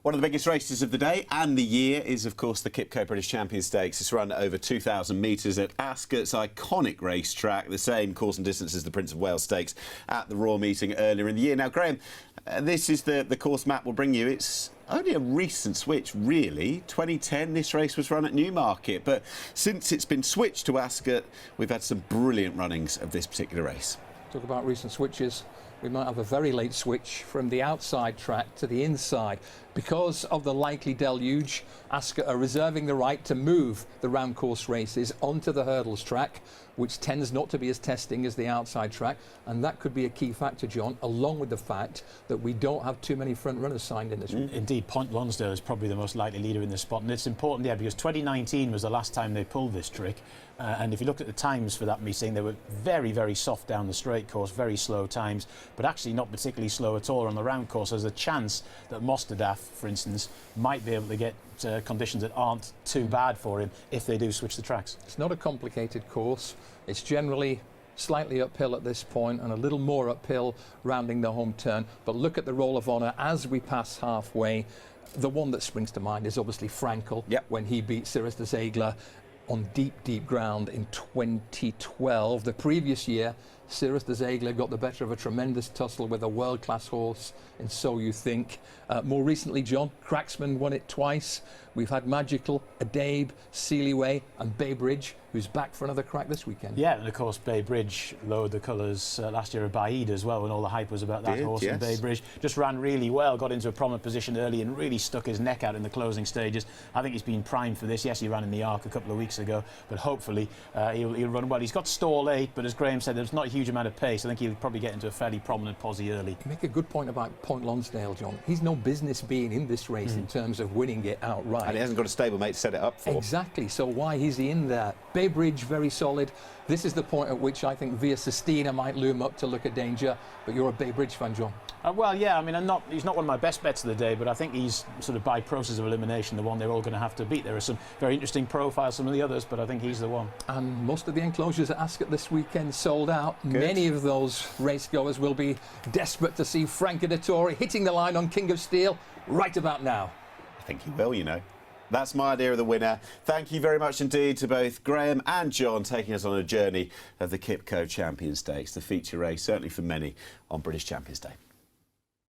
One of the biggest races of the day and the year is, of course, the Kipco British Champion Stakes. It's run over 2,000 metres at Ascot's iconic racetrack, the same course and distance as the Prince of Wales Stakes at the Royal Meeting earlier in the year. Now, Graham, this is the course Matt will bring you. It's only a recent switch, really. 2010, this race was run at Newmarket, but since it's been switched to Ascot, we've had some brilliant runnings of this particular race. Talk about recent switches. We might have a very late switch from the outside track to the inside. Because of the likely deluge, Ascot are reserving the right to move the round course races onto the hurdles track, which tends not to be as testing as the outside track, and that could be a key factor, John, along with the fact that we don't have too many front runners signed in this week. Indeed, Point Lonsdale is probably the most likely leader in this spot, and it's important, because 2019 was the last time they pulled this trick, and if you look at the times for that meeting, they were very, very soft down the straight course, very slow times, but actually not particularly slow at all on the round course. There's a chance that Mostadaf, for instance, might be able to get conditions that aren't too bad for him if they do switch the tracks. It's not a complicated course. It's generally slightly uphill at this point and a little more uphill rounding the home turn. But look at the Roll of Honour as we pass halfway. The one that springs to mind is obviously Frankel, when he beat Cirrus de Ziegler on deep, deep ground in 2012. The previous year, Cirrus de Ziegler got the better of a tremendous tussle with a world-class horse in So You Think. More recently, John, Cracksman won it twice. We've had Magical, Adabe, Seelyway and Bay Bridge, who's back for another crack this weekend. Yeah, and of course Bay Bridge lowered the colours last year of Baid as well, when all the hype was about that horse. And Bay Bridge just ran really well, got into a prominent position early and really stuck his neck out in the closing stages. I think he's been primed for this. Yes, he ran in the Arc a couple of weeks ago, but hopefully he'll run well. He's got stall 8, but as Graham said, there's not a huge amount of pace. I think he'll probably get into a fairly prominent posse early. You make a good point about Point Lonsdale, John. He's no business being in this race in terms of winning it outright. And he hasn't got a stablemate to set it up for. Exactly, so why is he in there? Bay Bridge, very solid. This is the point at which I think Via Sistina might loom up to look at danger, but you're a Bay Bridge fan, John. Well, yeah, I mean, he's not one of my best bets of the day, but I think he's sort of by process of elimination the one they're all going to have to beat. There are some very interesting profiles, some of the others, but I think he's the one. And most of the enclosures at Ascot this weekend sold out. Good. Many of those racegoers will be desperate to see Franco Dettori hitting the line on King of Steel right about now. I think he will, you know. That's my idea of the winner. Thank you very much indeed to both Graham and John taking us on a journey of the Kipco Champion Stakes, the feature race, certainly for many, on British Champions Day.